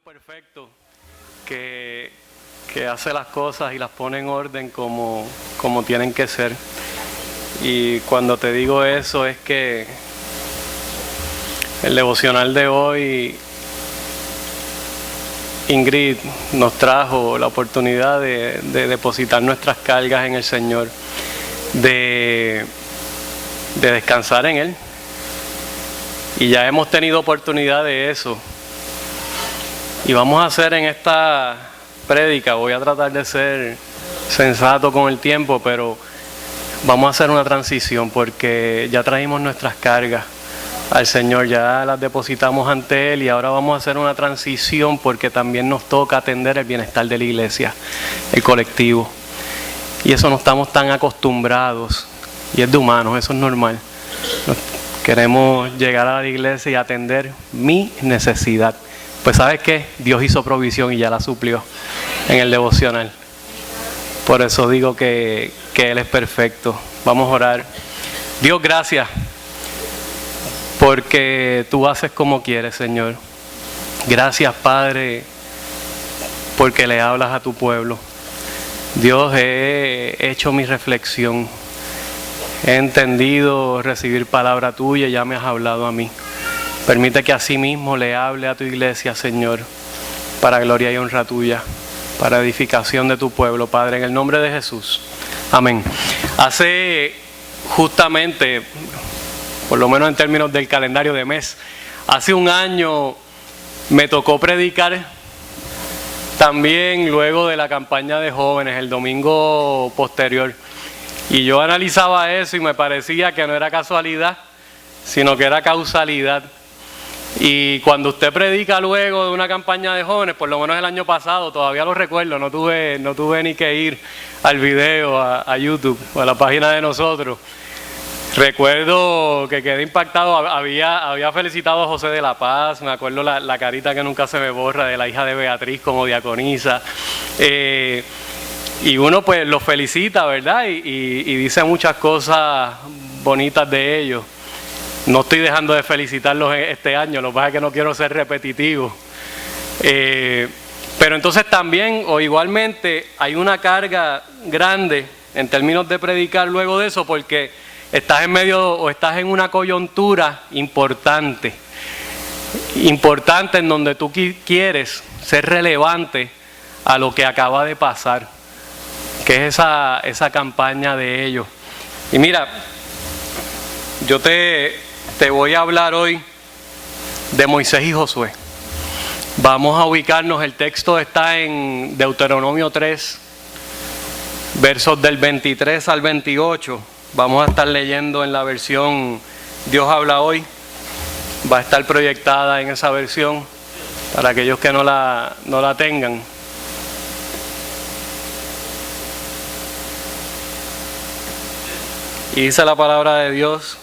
Perfecto, que hace las cosas y las pone en orden como tienen que ser. Y cuando te digo eso es que el devocional de hoy, Ingrid nos trajo la oportunidad de depositar nuestras cargas en el Señor, de descansar en Él. Y ya hemos tenido oportunidad de eso. Y vamos a hacer en esta prédica, voy a tratar de ser sensato con el tiempo, pero vamos a hacer una transición porque ya trajimos nuestras cargas al Señor, ya las depositamos ante Él y ahora vamos a hacer una transición porque también nos toca atender el bienestar de la iglesia, el colectivo. Y eso no estamos tan acostumbrados y es de humanos, eso es normal. Queremos llegar a la iglesia y atender mi necesidad. Pues ¿sabes qué? Dios hizo provisión y ya la suplió en el devocional. Por eso digo que Él es perfecto. Vamos a orar. Dios, gracias porque Tú haces como quieres, Señor. Gracias, Padre, porque le hablas a Tu pueblo. Dios, he hecho mi reflexión. He entendido recibir palabra Tuya y ya me has hablado a mí. Permite que así mismo le hable a Tu iglesia, Señor, para gloria y honra Tuya, para edificación de Tu pueblo, Padre, en el nombre de Jesús. Amén. Hace justamente, por lo menos en términos del calendario de mes, hace un año me tocó predicar también luego de la campaña de jóvenes, el domingo posterior. Y yo analizaba eso y me parecía que no era casualidad, sino que era causalidad. Y cuando usted predica luego de una campaña de jóvenes, por lo menos el año pasado, todavía lo recuerdo, no tuve ni que ir al video, a YouTube o a la página de nosotros. Recuerdo que quedé impactado, había felicitado a José de la Paz, me acuerdo la carita que nunca se me borra de la hija de Beatriz como diaconisa. Y uno pues los felicita, ¿verdad? Y dice muchas cosas bonitas de ellos. No estoy dejando de felicitarlos este año, lo que pasa es que no quiero ser repetitivo. Pero entonces también, o igualmente, hay una carga grande en términos de predicar luego de eso, porque estás en medio o estás en una coyuntura importante en donde tú quieres ser relevante a lo que acaba de pasar, que es esa campaña de ellos. Y mira, yo te voy a hablar hoy de Moisés y Josué. Vamos a ubicarnos, el texto está en Deuteronomio 3, versos del 23 al 28. Vamos a estar leyendo en la versión Dios habla hoy. Va a estar proyectada en esa versión para aquellos que no la tengan. Y dice la palabra de Dios: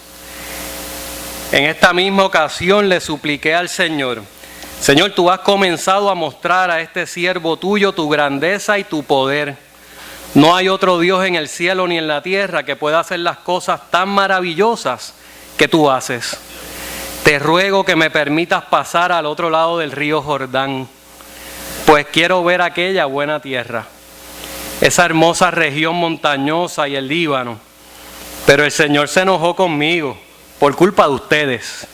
en esta misma ocasión le supliqué al Señor: Señor, Tú has comenzado a mostrar a este siervo Tuyo Tu grandeza y Tu poder. No hay otro Dios en el cielo ni en la tierra que pueda hacer las cosas tan maravillosas que Tú haces. Te ruego que me permitas pasar al otro lado del río Jordán, pues quiero ver aquella buena tierra, esa hermosa región montañosa y el Líbano. Pero el Señor se enojó conmigo por culpa de ustedes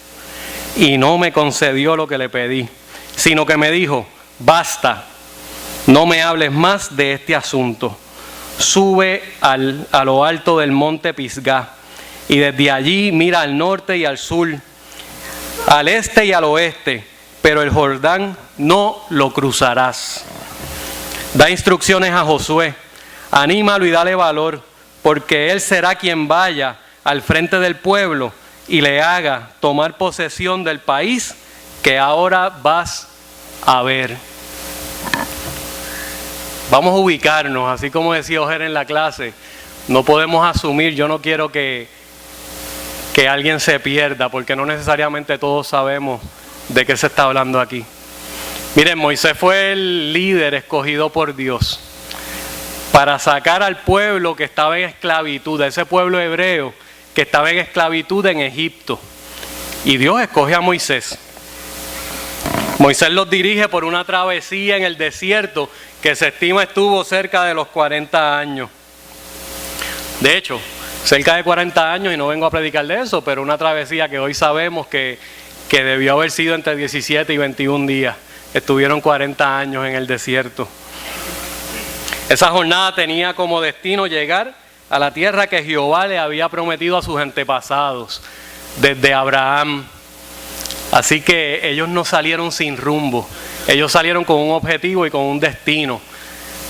y no me concedió lo que le pedí, sino que me dijo: basta, no me hables más de este asunto. Sube a lo alto del monte Pisgá y desde allí mira al norte y al sur, al este y al oeste, pero el Jordán no lo cruzarás. Da instrucciones a Josué, anímalo y dale valor, porque él será quien vaya al frente del pueblo y le haga tomar posesión del país que ahora vas a ver. Vamos a ubicarnos, así como decía Ojer en la clase. No podemos asumir, yo no quiero que alguien se pierda, porque no necesariamente todos sabemos de qué se está hablando aquí. Miren, Moisés fue el líder escogido por Dios para sacar al pueblo que estaba en esclavitud, a ese pueblo hebreo que estaba en esclavitud en Egipto. Y Dios escoge a Moisés. Moisés los dirige por una travesía en el desierto que se estima estuvo cerca de los 40 años. De hecho, cerca de 40 años, y no vengo a predicar de eso, pero una travesía que hoy sabemos que debió haber sido entre 17 y 21 días. Estuvieron 40 años en el desierto. Esa jornada tenía como destino llegar a la tierra que Jehová le había prometido a sus antepasados, desde Abraham. Así que ellos no salieron sin rumbo, ellos salieron con un objetivo y con un destino.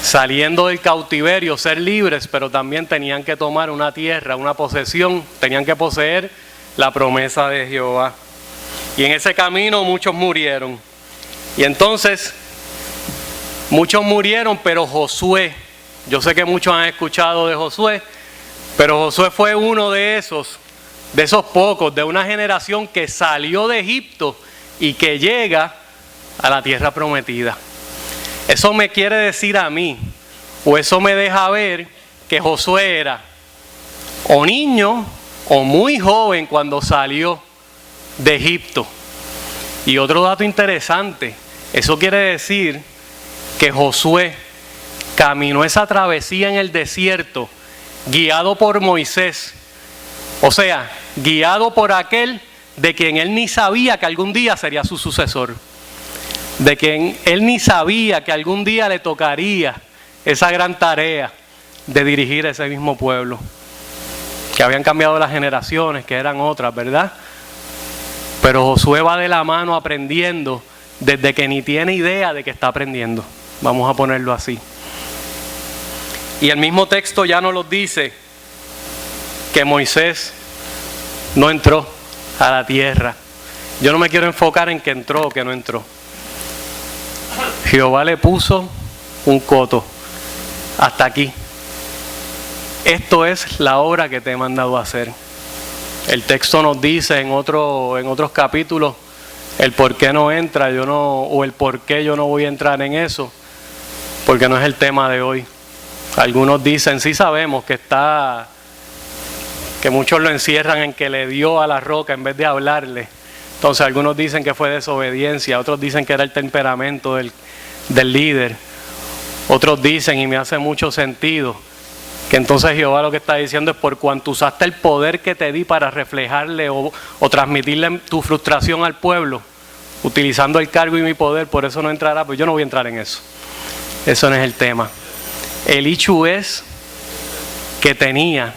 Saliendo del cautiverio, ser libres, pero también tenían que tomar una tierra, una posesión, tenían que poseer la promesa de Jehová. Y en ese camino muchos murieron. Y entonces, muchos murieron, pero Josué, yo sé que muchos han escuchado de Josué, pero Josué fue uno de esos pocos, de una generación que salió de Egipto y que llega a la tierra prometida. Eso me quiere decir a mí, o eso me deja ver que Josué era o niño o muy joven cuando salió de Egipto. Y otro dato interesante, eso quiere decir que Josué caminó esa travesía en el desierto guiado por Moisés. O sea, guiado por aquel de quien él ni sabía que algún día sería su sucesor. De quien él ni sabía que algún día le tocaría esa gran tarea de dirigir ese mismo pueblo. Que habían cambiado las generaciones, que eran otras, ¿verdad? Pero Josué va de la mano aprendiendo desde que ni tiene idea de que está aprendiendo. Vamos a ponerlo así. Y el mismo texto ya nos lo dice, que Moisés no entró a la tierra. Yo no me quiero enfocar en que entró o que no entró. Jehová le puso un coto. Hasta aquí. Esto es la obra que te he mandado a hacer. El texto nos dice en otros capítulos el por qué no entra, o el por qué yo no voy a entrar en eso, porque no es el tema de hoy. Algunos dicen, sí sabemos que muchos lo encierran en que le dio a la roca en vez de hablarle. Entonces algunos dicen que fue desobediencia, otros dicen que era el temperamento del líder. Otros dicen, y me hace mucho sentido, que entonces Jehová lo que está diciendo es por cuanto usaste el poder que te di para reflejarle o transmitirle tu frustración al pueblo, utilizando el cargo y mi poder, por eso no entrará. Pues yo no voy a entrar en eso. Eso no es el tema. El hecho es que tenía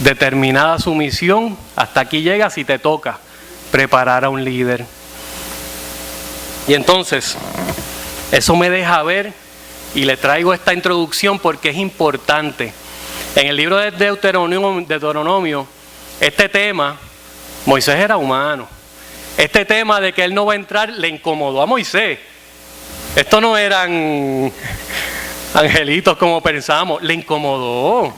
determinada su misión. Hasta aquí llega si te toca preparar a un líder. Y entonces, eso me deja ver, y le traigo esta introducción porque es importante. En el libro de Deuteronomio, este tema, Moisés era humano. Este tema de que él no va a entrar le incomodó a Moisés. Esto no eran angelitos como pensamos, le incomodó.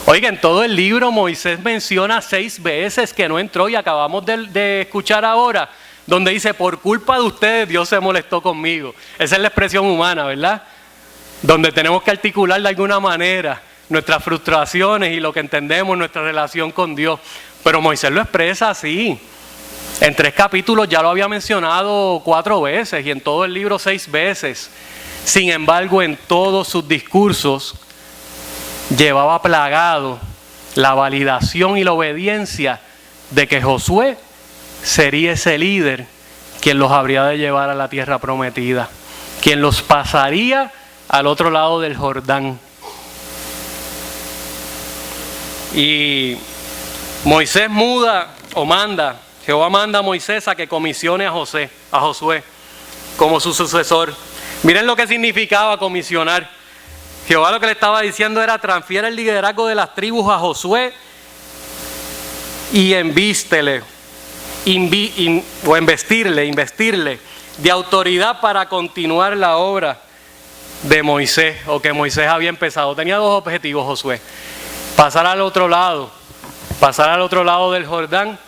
Oiga, en todo el libro Moisés menciona 6 veces que no entró, y acabamos de escuchar ahora donde dice, por culpa de ustedes Dios se molestó conmigo. Esa es la expresión humana, ¿verdad? Donde tenemos que articular de alguna manera nuestras frustraciones y lo que entendemos, nuestra relación con Dios. Pero Moisés lo expresa así. En 3 capítulos ya lo había mencionado 4 veces y en todo el libro 6 veces. Sin embargo, en todos sus discursos llevaba plagado la validación y la obediencia de que Josué sería ese líder quien los habría de llevar a la tierra prometida, quien los pasaría al otro lado del Jordán. Y Moisés Jehová manda a Moisés a que comisione a Josué como su sucesor. Miren lo que significaba comisionar. Jehová lo que le estaba diciendo era: transfiere el liderazgo de las tribus a Josué y investirle de autoridad para continuar la obra de Moisés, o que Moisés había empezado. Tenía 2 objetivos Josué: pasar al otro lado del Jordán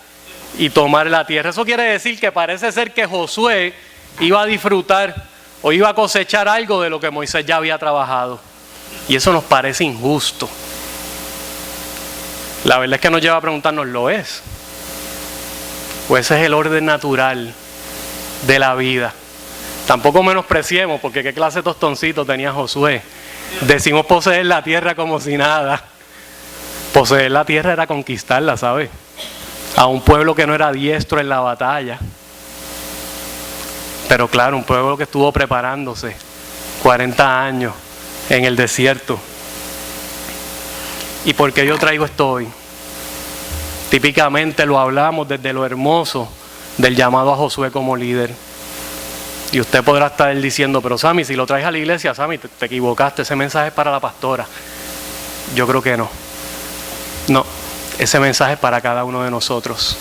y tomar la tierra. Eso quiere decir que parece ser que Josué iba a disfrutar o iba a cosechar algo de lo que Moisés ya había trabajado. Y eso nos parece injusto. La verdad es que nos lleva a preguntarnos, ¿lo es? Pues ese es el orden natural de la vida. Tampoco menospreciemos, porque qué clase de tostoncito tenía Josué. Decimos poseer la tierra como si nada. Poseer la tierra era conquistarla, ¿sabes? A un pueblo que no era diestro en la batalla. Pero claro, un pueblo que estuvo preparándose 40 años en el desierto. ¿Y por qué yo traigo esto hoy? Típicamente lo hablamos desde lo hermoso del llamado a Josué como líder. Y usted podrá estar diciendo, pero Sammy, si lo traes a la iglesia, Sammy, te equivocaste, ese mensaje es para la pastora. Yo creo que no. No, ese mensaje es para cada uno de nosotros.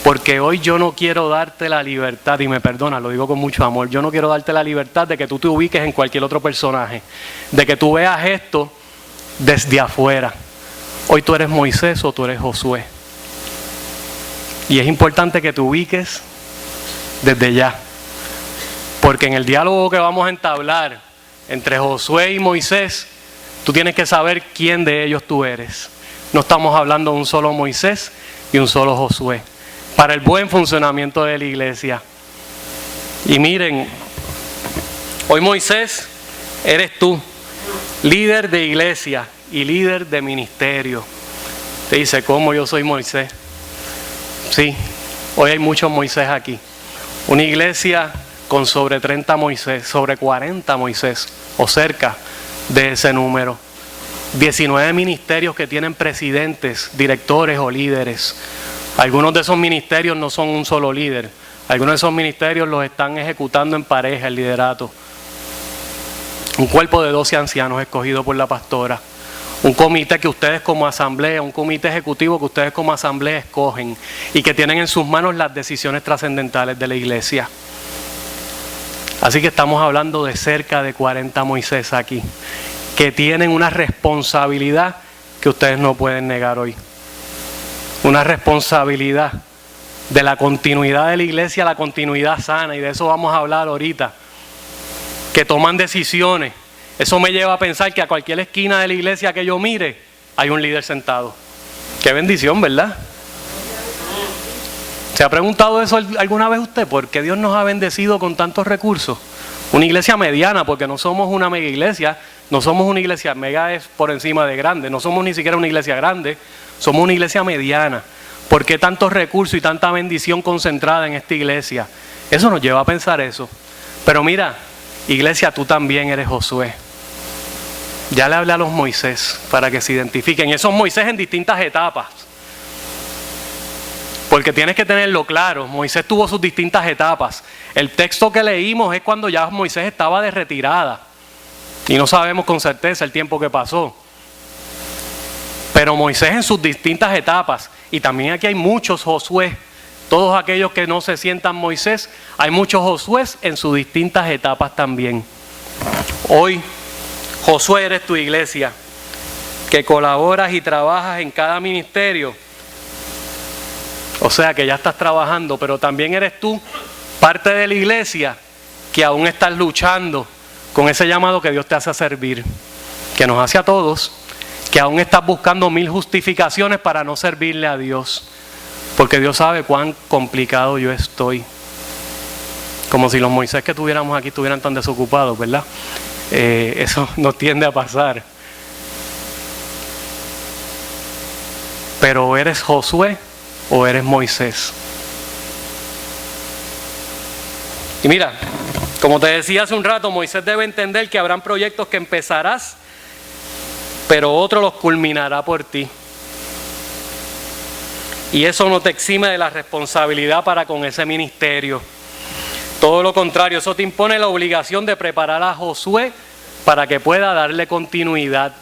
Porque hoy yo no quiero darte la libertad, y me perdona, lo digo con mucho amor, yo no quiero darte la libertad de que tú te ubiques en cualquier otro personaje, de que tú veas esto desde afuera. Hoy tú eres Moisés o tú eres Josué. Y es importante que te ubiques desde ya. Porque en el diálogo que vamos a entablar entre Josué y Moisés, tú tienes que saber quién de ellos tú eres. No estamos hablando de un solo Moisés y un solo Josué. Para el buen funcionamiento de la iglesia. Y miren, hoy Moisés eres tú, líder de iglesia y líder de ministerio. Te dice, ¿cómo yo soy Moisés? Sí, hoy hay muchos Moisés aquí. Una iglesia con sobre 30 Moisés, sobre 40 Moisés, o cerca de ese número. 19 ministerios que tienen presidentes, directores o líderes. Algunos de esos ministerios no son un solo líder. Algunos de esos ministerios los están ejecutando en pareja, el liderato. Un cuerpo de 12 ancianos escogido por la pastora. Un comité que ustedes como asamblea, un comité ejecutivo que ustedes como asamblea escogen y que tienen en sus manos las decisiones trascendentales de la iglesia. Así que estamos hablando de cerca de 40 Moisés aquí, que tienen una responsabilidad que ustedes no pueden negar hoy. Una responsabilidad de la continuidad de la iglesia, la continuidad sana, y de eso vamos a hablar ahorita. Que toman decisiones. Eso me lleva a pensar que a cualquier esquina de la iglesia que yo mire, hay un líder sentado. Qué bendición, ¿verdad? ¿Se ha preguntado eso alguna vez usted? ¿Por qué Dios nos ha bendecido con tantos recursos? Una iglesia mediana, porque no somos una mega iglesia, no somos una iglesia, mega es por encima de grande, no somos ni siquiera una iglesia grande, somos una iglesia mediana. ¿Por qué tantos recursos y tanta bendición concentrada en esta iglesia? Eso nos lleva a pensar eso. Pero mira, iglesia, tú también eres Josué. Ya le hablé a los Moisés para que se identifiquen. Esos Moisés en distintas etapas. Porque tienes que tenerlo claro, Moisés tuvo sus distintas etapas. El texto que leímos es cuando ya Moisés estaba de retirada. Y no sabemos con certeza el tiempo que pasó. Pero Moisés en sus distintas etapas, y también aquí hay muchos Josué, todos aquellos que no se sientan Moisés, hay muchos Josué en sus distintas etapas también. Hoy, Josué eres tu iglesia, que colaboras y trabajas en cada ministerio. O sea que ya estás trabajando, pero también eres tú parte de la iglesia que aún estás luchando con ese llamado que Dios te hace a servir, que nos hace a todos, que aún estás buscando 1000 justificaciones para no servirle a Dios, porque Dios sabe cuán complicado yo estoy. Como si los Moisés que tuviéramos aquí estuvieran tan desocupados, ¿verdad? Eso nos tiende a pasar. Pero ¿eres Josué o eres Moisés? Y mira, como te decía hace un rato, Moisés debe entender que habrán proyectos que empezarás, pero otro los culminará por ti. Y eso no te exime de la responsabilidad para con ese ministerio. Todo lo contrario, eso te impone la obligación de preparar a Josué para que pueda darle continuidad.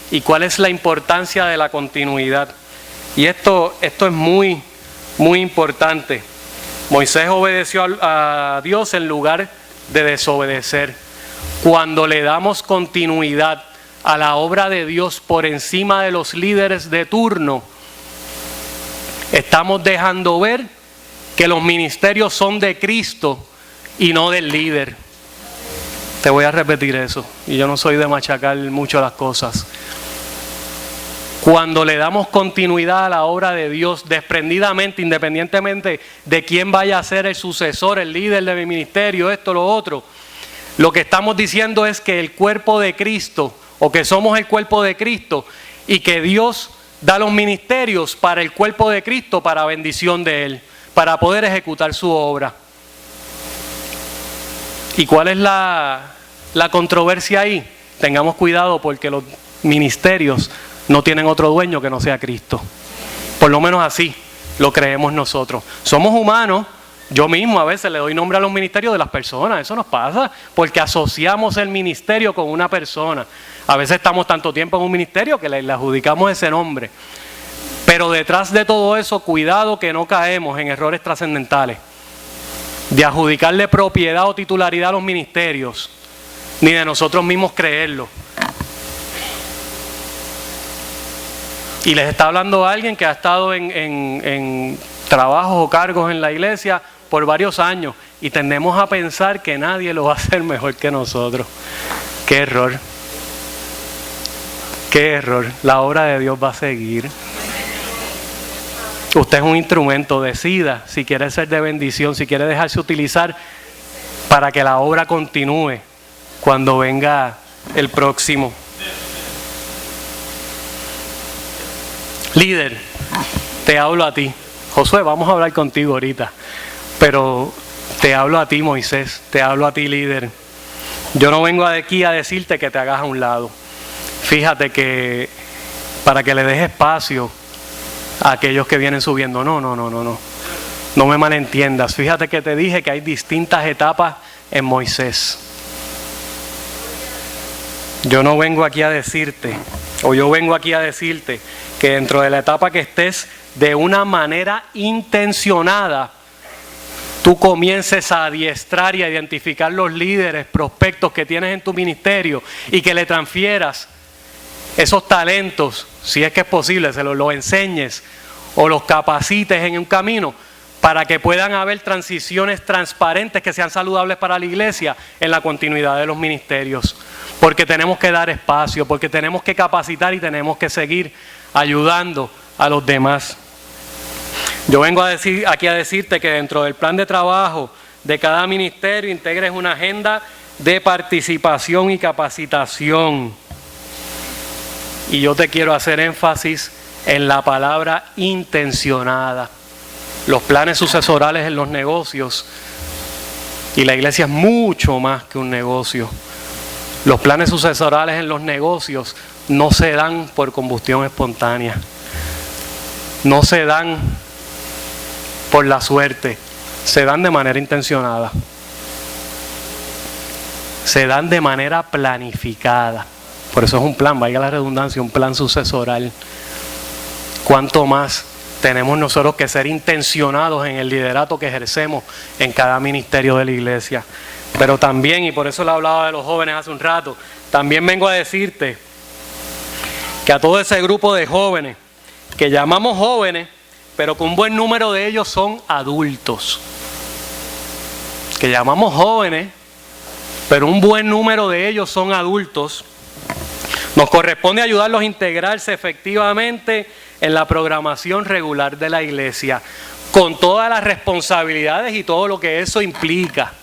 ¿Y cuál es la importancia de la continuidad? Y esto es muy, muy importante. Moisés obedeció a Dios en lugar de desobedecer. Cuando le damos continuidad a la obra de Dios por encima de los líderes de turno, estamos dejando ver que los ministerios son de Cristo y no del líder. Te voy a repetir eso, y yo no soy de machacar mucho las cosas. cuando le damos continuidad a la obra de Dios desprendidamente, independientemente de quién vaya a ser el sucesor, el líder de mi ministerio, esto, lo otro, lo que estamos diciendo es que el cuerpo de Cristo, o que somos el cuerpo de Cristo, y que Dios da los ministerios para el cuerpo de Cristo, para bendición de Él, para poder ejecutar su obra. ¿Y cuál es la controversia ahí? Tengamos cuidado porque los ministerios no tienen otro dueño que no sea Cristo. Por lo menos así lo creemos nosotros. Somos humanos. Yo mismo a veces le doy nombre a los ministerios de las personas. Eso nos pasa porque asociamos el ministerio con una persona. A veces estamos tanto tiempo en un ministerio que le adjudicamos ese nombre. Pero detrás de todo eso, cuidado que no caemos en errores trascendentales de adjudicarle propiedad o titularidad a los ministerios, ni de nosotros mismos creerlo. Y les está hablando alguien que ha estado en trabajos o cargos en la iglesia por varios años y tendemos a pensar que nadie lo va a hacer mejor que nosotros. ¡Qué error! ¡Qué error! La obra de Dios va a seguir. Usted es un instrumento, decida si quiere ser de bendición, si quiere dejarse utilizar para que la obra continúe cuando venga el próximo. Líder, te hablo a ti. Josué, vamos a hablar contigo ahorita, pero te hablo a ti, Moisés, te hablo a ti, líder. Yo no vengo aquí a decirte que te hagas a un lado. Fíjate que para que le des espacio a aquellos que vienen subiendo. No me malentiendas. Fíjate que te dije que hay distintas etapas en Moisés. Yo no vengo aquí a decirte, yo vengo aquí a decirte que dentro de la etapa que estés, de una manera intencionada, tú comiences a adiestrar y a identificar los líderes, prospectos que tienes en tu ministerio y que le transfieras esos talentos, si es que es posible, se los enseñes o los capacites en un camino para que puedan haber transiciones transparentes que sean saludables para la iglesia en la continuidad de los ministerios. Porque tenemos que dar espacio, porque tenemos que capacitar y tenemos que seguir ayudando a los demás. Yo vengo aquí a decirte que dentro del plan de trabajo de cada ministerio integres una agenda de participación y capacitación. Y yo te quiero hacer énfasis en la palabra intencionada. Los planes sucesorales en los negocios, y la iglesia es mucho más que un negocio. Los planes sucesorales en los negocios no se dan por combustión espontánea. No se dan por la suerte. Se dan de manera intencionada. Se dan de manera planificada. Por eso es un plan, valga la redundancia, un plan sucesoral. ¿Cuánto más tenemos nosotros que ser intencionados en el liderato que ejercemos en cada ministerio de la iglesia? Pero también, y por eso le hablaba de los jóvenes hace un rato, también vengo a decirte que a todo ese grupo de jóvenes, que llamamos jóvenes, pero que un buen número de ellos son adultos. Que llamamos jóvenes, pero un buen número de ellos son adultos. Nos corresponde ayudarlos a integrarse efectivamente en la programación regular de la iglesia, con todas las responsabilidades y todo lo que eso implica.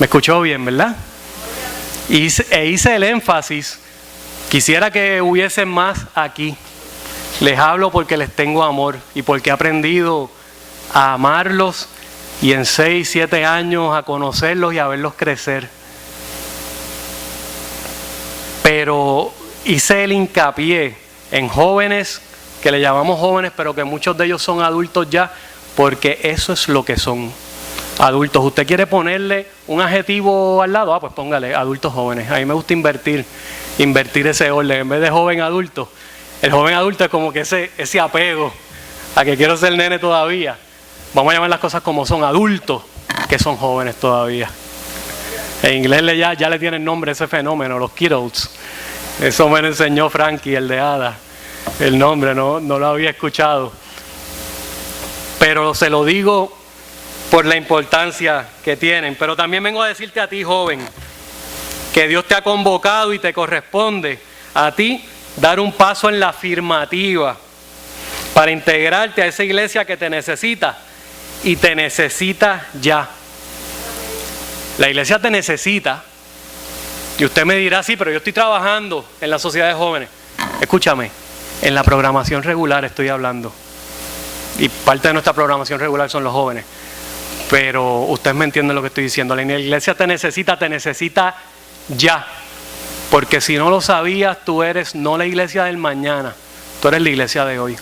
¿Me escuchó bien, verdad? E hice el énfasis. Quisiera que hubiesen más aquí. Les hablo porque les tengo amor y porque he aprendido a amarlos y en 6, 7 años a conocerlos y a verlos crecer. Pero hice el hincapié en jóvenes, que le llamamos jóvenes, pero que muchos de ellos son adultos ya, porque eso es lo que son, adultos. ¿Usted quiere ponerle un adjetivo al lado? Pues póngale adultos jóvenes. A mí me gusta invertir ese orden. En vez de joven adulto, el joven adulto es como que ese apego a que quiero ser nene todavía. Vamos a llamar las cosas como son, adultos que son jóvenes todavía. En inglés ya le tienen nombre ese fenómeno, los kiddos. Eso me lo enseñó Frankie, el de Ada. El nombre, no lo había escuchado. Pero se lo digo por la importancia que tienen. Pero también vengo a decirte a ti, joven, que Dios te ha convocado y te corresponde a ti dar un paso en la afirmativa para integrarte a esa iglesia que te necesita y te necesita ya. La iglesia te necesita y usted me dirá, sí, pero yo estoy trabajando en la sociedad de jóvenes. Escúchame, en la programación regular estoy hablando y parte de nuestra programación regular son los jóvenes, pero ustedes me entienden lo que estoy diciendo. La iglesia te necesita ya. Porque si no lo sabías, tú eres no la iglesia del mañana, tú eres la iglesia de hoy.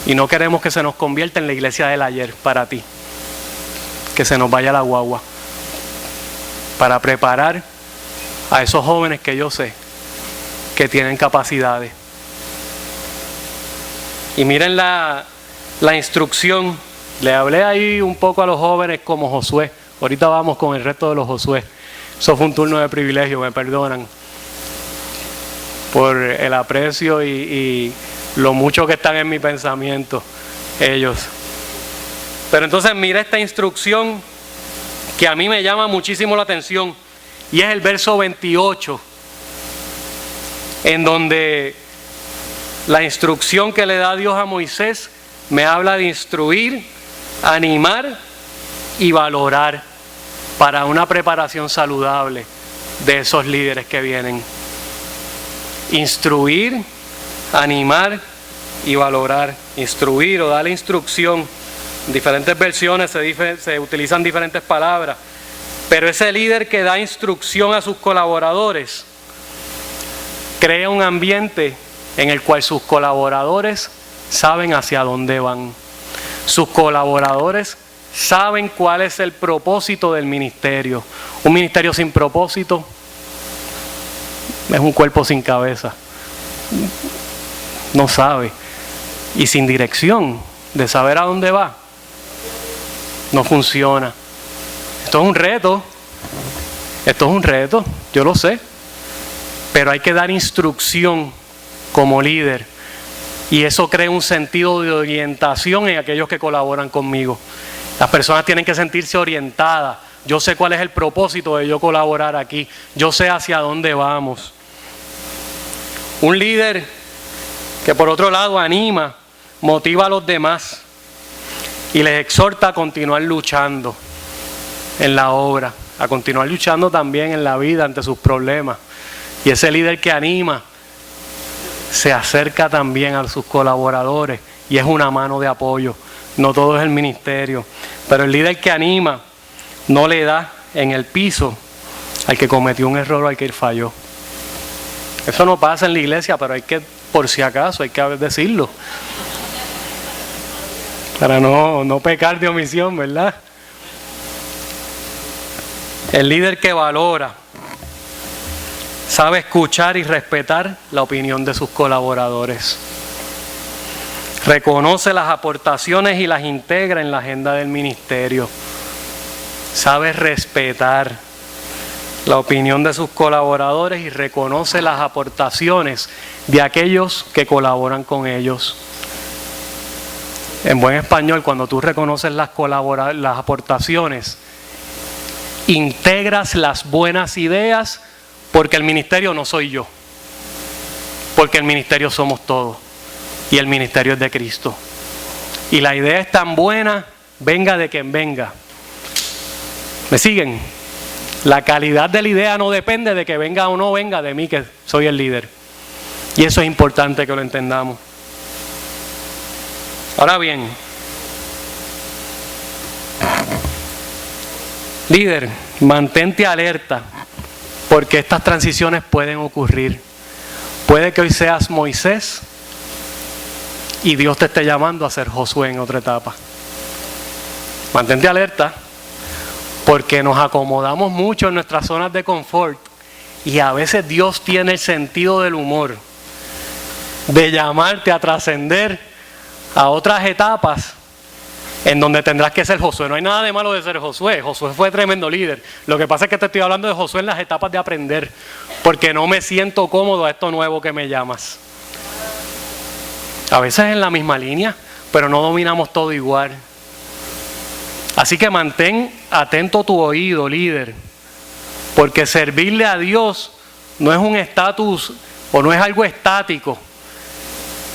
Y no queremos que se nos convierta en la iglesia del ayer para ti. Que se nos vaya la guagua. Para preparar a esos jóvenes que yo sé que tienen capacidades. Y miren la instrucción. Le hablé ahí un poco a los jóvenes como Josué. Ahorita vamos con el resto de los Josué. Eso fue un turno de privilegio, me perdonan por el aprecio y lo mucho que están en mi pensamiento ellos. Pero entonces mira esta instrucción que a mí me llama muchísimo la atención y es el verso 28, en donde la instrucción que le da Dios a Moisés me habla de instruir, animar y valorar para una preparación saludable de esos líderes que vienen. Instruir, animar y valorar. Instruir o darle instrucción. En diferentes versiones se utilizan diferentes palabras. Pero ese líder que da instrucción a sus colaboradores crea un ambiente en el cual sus colaboradores saben hacia dónde van. Sus colaboradores saben cuál es el propósito del ministerio. Un ministerio sin propósito es un cuerpo sin cabeza. No sabe. Y sin dirección de saber a dónde va, no funciona. Esto es un reto. Yo lo sé. Pero hay que dar instrucción como líder. Y eso crea un sentido de orientación en aquellos que colaboran conmigo. Las personas tienen que sentirse orientadas. Yo sé cuál es el propósito de yo colaborar aquí. Yo sé hacia dónde vamos. Un líder que por otro lado anima, motiva a los demás y les exhorta a continuar luchando en la obra, a continuar luchando también en la vida ante sus problemas. Y ese líder que anima se acerca también a sus colaboradores y es una mano de apoyo. No todo es el ministerio, pero el líder que anima no le da en el piso al que cometió un error o al que falló. Eso no pasa en la iglesia, pero hay que, por si acaso, hay que decirlo. Para no pecar de omisión, ¿verdad? El líder que valora, sabe escuchar y respetar la opinión de sus colaboradores. Reconoce las aportaciones y las integra en la agenda del ministerio. Sabe respetar la opinión de sus colaboradores y reconoce las aportaciones de aquellos que colaboran con ellos. En buen español, cuando tú reconoces las aportaciones, integras las buenas ideas, porque el ministerio no soy yo, porque el ministerio somos todos. Y el ministerio es de Cristo. Y la idea es tan buena, venga de quien venga. ¿Me siguen? La calidad de la idea no depende de que venga o no venga de mí, que soy el líder. Y eso es importante que lo entendamos. Ahora bien, líder, mantente alerta, porque estas transiciones pueden ocurrir. Puede que hoy seas Moisés y Dios te esté llamando a ser Josué en otra etapa. Mantente alerta, porque nos acomodamos mucho en nuestras zonas de confort y a veces Dios tiene el sentido del humor de llamarte a trascender a otras etapas en donde tendrás que ser Josué. No hay nada de malo de ser Josué. Josué fue tremendo líder. Lo que pasa es que te estoy hablando de Josué en las etapas de aprender, porque no me siento cómodo a esto nuevo que me llamas. A veces en la misma línea, pero no dominamos todo igual. Así que mantén atento tu oído, líder, porque servirle a Dios no es un estatus o no es algo estático.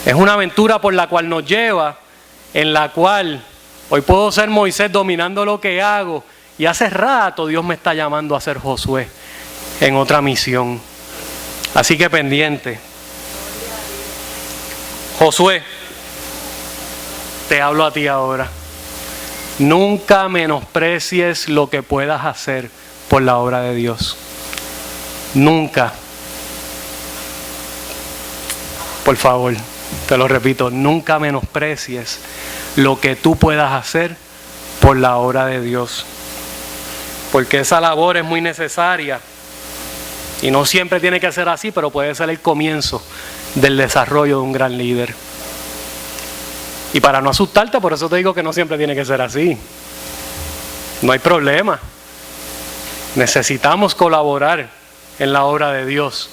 Es una aventura por la cual nos lleva, en la cual hoy puedo ser Moisés dominando lo que hago, y hace rato Dios me está llamando a ser Josué en otra misión. Así que pendiente. Josué, te hablo a ti ahora. Nunca menosprecies lo que puedas hacer por la obra de Dios. Nunca. Por favor, te lo repito, nunca menosprecies lo que tú puedas hacer por la obra de Dios. Porque esa labor es muy necesaria. Y no siempre tiene que ser así, pero puede ser el comienzo del desarrollo de un gran líder. Y para no asustarte, por eso te digo que no siempre tiene que ser así. No hay problema. Necesitamos colaborar en la obra de Dios.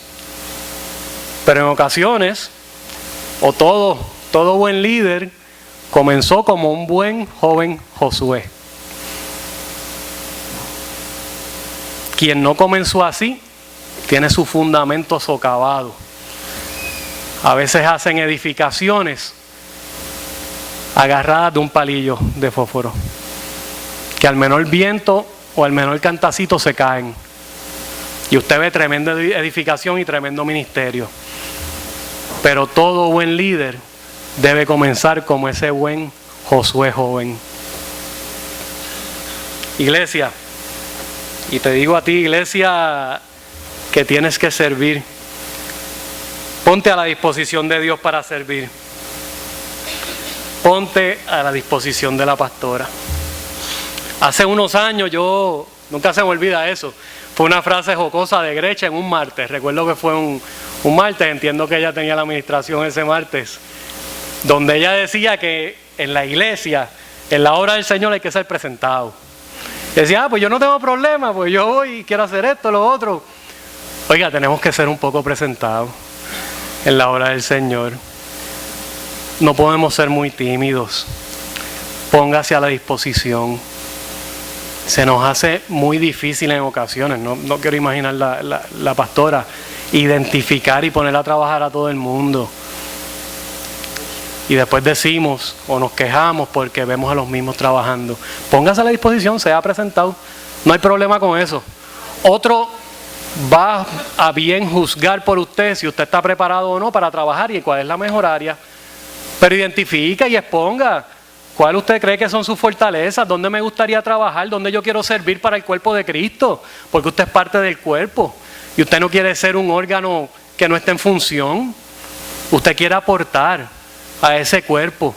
Pero en ocasiones, o todo buen líder comenzó como un buen joven Josué. Quien no comenzó así, tiene su fundamento socavado. A veces hacen edificaciones agarradas de un palillo de fósforo, que al menor viento o al menor cantacito se caen. Y usted ve tremenda edificación y tremendo ministerio. Pero todo buen líder debe comenzar como ese buen Josué joven. Iglesia, y te digo a ti, iglesia, que tienes que servir. Ponte a la disposición de Dios para servir. Ponte a la disposición de la pastora. Hace unos años, nunca se me olvida eso, fue una frase jocosa de Grecha en un martes. Recuerdo que fue un martes, entiendo que ella tenía la administración ese martes, donde ella decía que en la iglesia, en la obra del Señor hay que ser presentado. Y decía, pues yo no tengo problema, pues yo voy y quiero hacer esto, lo otro. Oiga, tenemos que ser un poco presentados en la obra del Señor. No podemos ser muy tímidos. Póngase a la disposición. Se nos hace muy difícil en ocasiones. No quiero imaginar la pastora identificar y poner a trabajar a todo el mundo. Y después decimos o nos quejamos porque vemos a los mismos trabajando. Póngase a la disposición, sea presentado. No hay problema con eso. Otro va a bien juzgar por usted si usted está preparado o no para trabajar y cuál es la mejor área. Pero identifica y exponga cuál usted cree que son sus fortalezas, dónde me gustaría trabajar, dónde yo quiero servir para el cuerpo de Cristo, porque usted es parte del cuerpo y usted no quiere ser un órgano que no esté en función. Usted quiere aportar a ese cuerpo.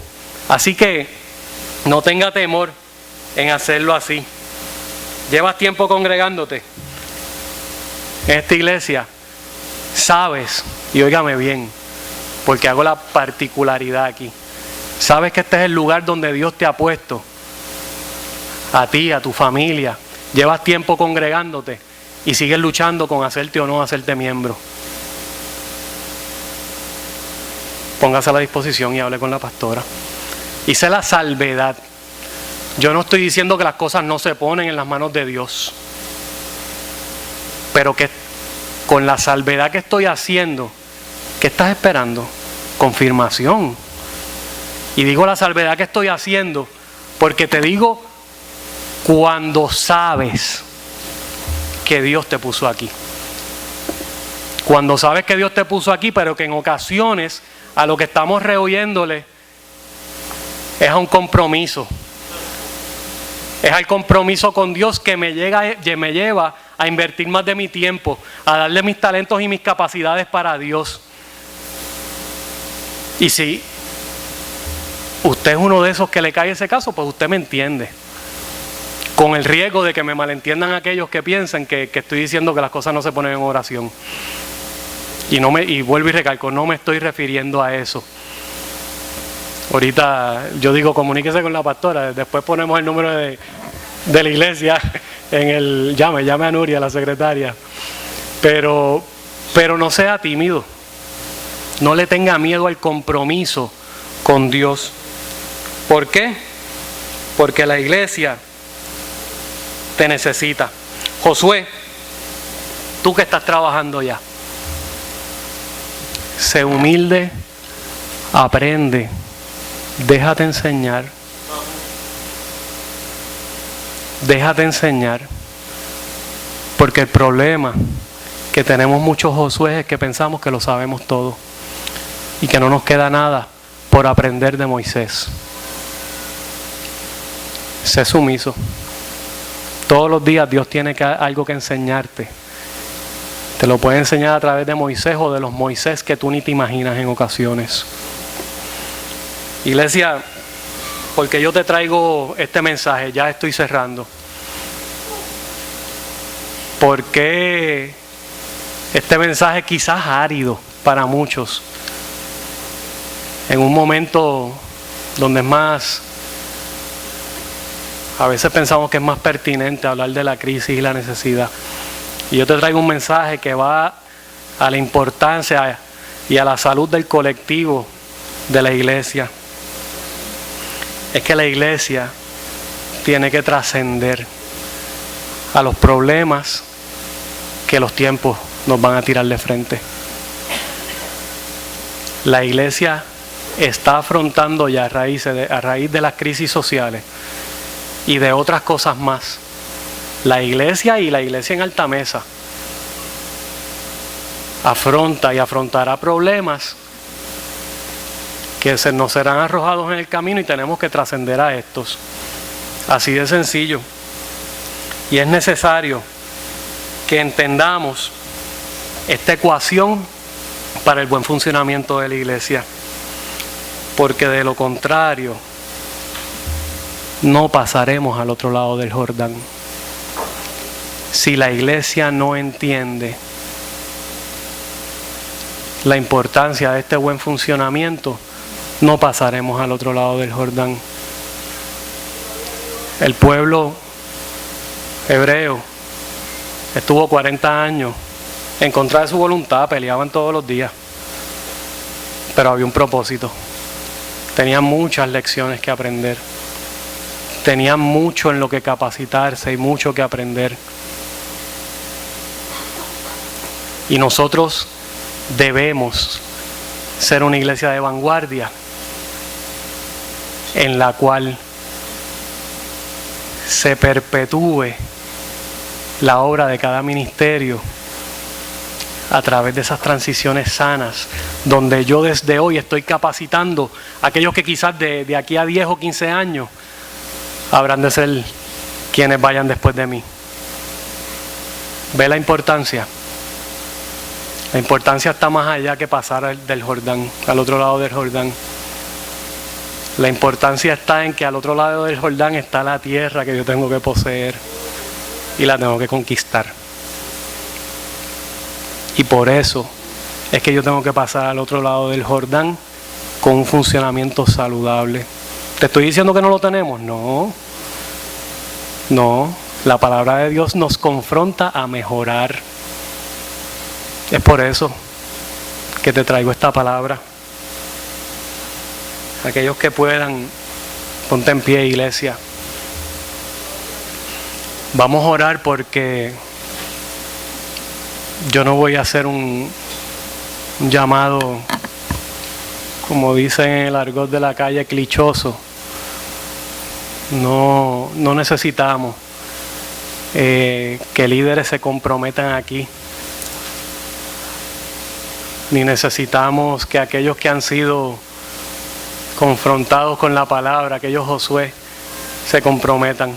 Así que no tenga temor en hacerlo así. Llevas tiempo congregándote en esta iglesia, sabes, y óigame bien, porque hago la particularidad aquí, sabes que este es el lugar donde Dios te ha puesto, a ti, a tu familia. Llevas tiempo congregándote y sigues luchando con hacerte o no hacerte miembro. Póngase a la disposición y hable con la pastora. Hice la salvedad. Yo no estoy diciendo que las cosas no se ponen en las manos de Dios, pero que con la salvedad que estoy haciendo, ¿qué estás esperando? Confirmación. Y digo la salvedad que estoy haciendo porque te digo, cuando sabes que Dios te puso aquí. Cuando sabes que Dios te puso aquí, pero que en ocasiones a lo que estamos rehuyéndole es a un compromiso. Es al compromiso con Dios que me lleva a invertir más de mi tiempo, a darle mis talentos y mis capacidades para Dios. Y si usted es uno de esos que le cae ese caso, pues usted me entiende. Con el riesgo de que me malentiendan aquellos que piensen que estoy diciendo que las cosas no se ponen en oración. Y vuelvo y recalco, no me estoy refiriendo a eso. Ahorita yo digo, comuníquese con la pastora, después ponemos el número de la iglesia en el llame a Nuria, la secretaria. Pero no sea tímido. No le tenga miedo al compromiso con Dios. ¿Por qué? Porque la iglesia te necesita. Josué, tú que estás trabajando ya, sé humilde, aprende, déjate enseñar. Déjate enseñar. Porque el problema que tenemos muchos Josué es que pensamos que lo sabemos todo y que no nos queda nada por aprender de Moisés. Sé sumiso. Todos los días Dios tiene algo que enseñarte. Te lo puede enseñar a través de Moisés o de los Moisés que tú ni te imaginas en ocasiones. Iglesia, porque yo te traigo este mensaje, ya estoy cerrando. ¿Por qué este mensaje quizás árido para muchos? En un momento donde es más, a veces pensamos que es más pertinente hablar de la crisis y la necesidad. Y yo te traigo un mensaje que va a la importancia y a la salud del colectivo de la iglesia. Es que la iglesia tiene que trascender a los problemas que los tiempos nos van a tirar de frente. La iglesia está afrontando ya a raíz de las crisis sociales y de otras cosas más. La iglesia y la iglesia en Alta Mesa afronta y afrontará problemas que nos serán arrojados en el camino y tenemos que trascender a estos. Así de sencillo. Y es necesario que entendamos esta ecuación para el buen funcionamiento de la iglesia. Porque de lo contrario, no pasaremos al otro lado del Jordán. Si la iglesia no entiende la importancia de este buen funcionamiento, no pasaremos al otro lado del Jordán. El pueblo hebreo estuvo 40 años en contra de su voluntad, peleaban todos los días, pero había un propósito. Tenían muchas lecciones que aprender, tenían mucho en lo que capacitarse y mucho que aprender. Y nosotros debemos ser una iglesia de vanguardia en la cual se perpetúe la obra de cada ministerio a través de esas transiciones sanas, donde yo desde hoy estoy capacitando a aquellos que quizás de aquí a 10 o 15 años habrán de ser quienes vayan después de mí. ¿Ve la importancia? La importancia está más allá que pasar del Jordán, al otro lado del Jordán. La importancia está en que al otro lado del Jordán está la tierra que yo tengo que poseer y la tengo que conquistar. Y por eso es que yo tengo que pasar al otro lado del Jordán con un funcionamiento saludable. ¿Te estoy diciendo que no lo tenemos? No. No. La palabra de Dios nos confronta a mejorar. Es por eso que te traigo esta palabra. Aquellos que puedan, ponte en pie, iglesia. Vamos a orar porque yo no voy a hacer un llamado, como dicen en el argot de la calle, clichoso. No necesitamos que líderes se comprometan aquí. Ni necesitamos que aquellos que han sido confrontados con la palabra, aquellos Josué, se comprometan.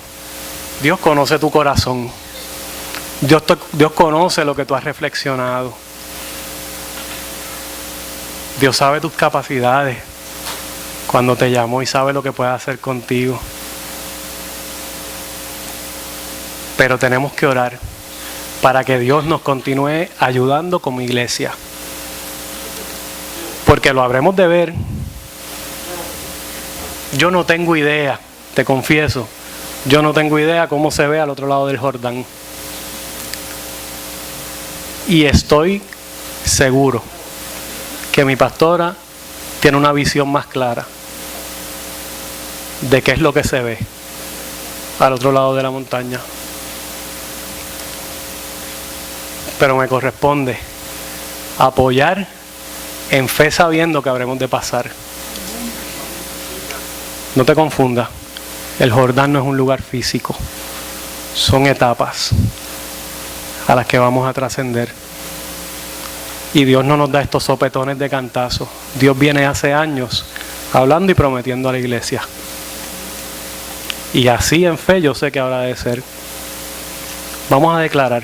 Dios conoce tu corazón. Dios conoce lo que tú has reflexionado. Dios sabe tus capacidades cuando te llamó y sabe lo que puede hacer contigo. Pero tenemos que orar para que Dios nos continúe ayudando como iglesia. Porque lo habremos de ver. Yo no tengo idea, te confieso, yo no tengo idea cómo se ve al otro lado del Jordán. Y estoy seguro que mi pastora tiene una visión más clara de qué es lo que se ve al otro lado de la montaña. Pero me corresponde apoyar en fe sabiendo que habremos de pasar. No te confundas, el Jordán no es un lugar físico, son etapas a las que vamos a trascender. Y Dios no nos da estos sopetones de cantazo. Dios viene hace años hablando y prometiendo a la iglesia. Y así en fe yo sé que habrá de ser. Vamos a declarar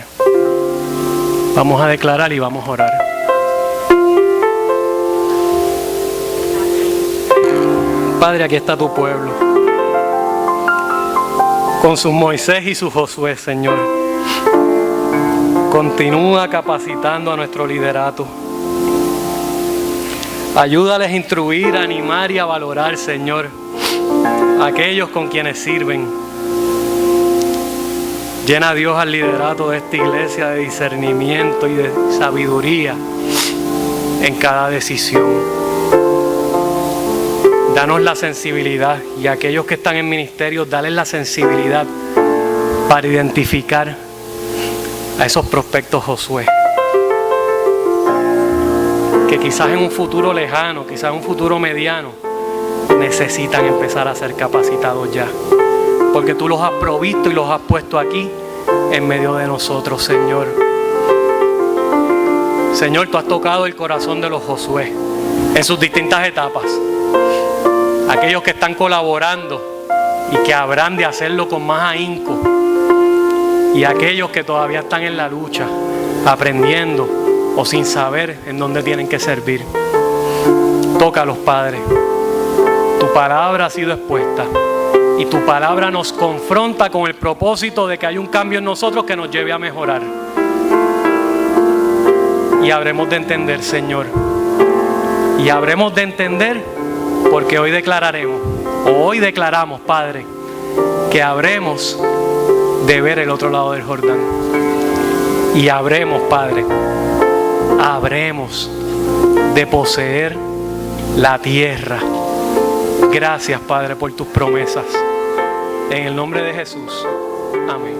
y vamos a orar. Padre, aquí está tu pueblo, con sus Moisés y sus Josué, Señor. Continúa capacitando a nuestro liderato. Ayúdales a instruir, a animar y a valorar, Señor, a aquellos con quienes sirven. Llena a Dios al liderato de esta iglesia de discernimiento y de sabiduría en cada decisión. Danos la sensibilidad, y a aquellos que están en ministerio, dales la sensibilidad para identificar a esos prospectos Josué, que quizás en un futuro lejano, quizás en un futuro mediano, necesitan empezar a ser capacitados ya, porque tú los has provisto y los has puesto aquí en medio de nosotros, Señor. Señor, tú has tocado el corazón de los Josué en sus distintas etapas. Aquellos que están colaborando y que habrán de hacerlo con más ahínco, y aquellos que todavía están en la lucha, aprendiendo o sin saber en dónde tienen que servir. Tócalos, Padre. Tu palabra ha sido expuesta y tu palabra nos confronta con el propósito de que haya un cambio en nosotros que nos lleve a mejorar. Y habremos de entender, Señor. Y habremos de entender porque hoy declaramos, Padre, que habremos de ver el otro lado del Jordán. Y habremos, Padre, de poseer la tierra. Gracias, Padre, por tus promesas. En el nombre de Jesús. Amén.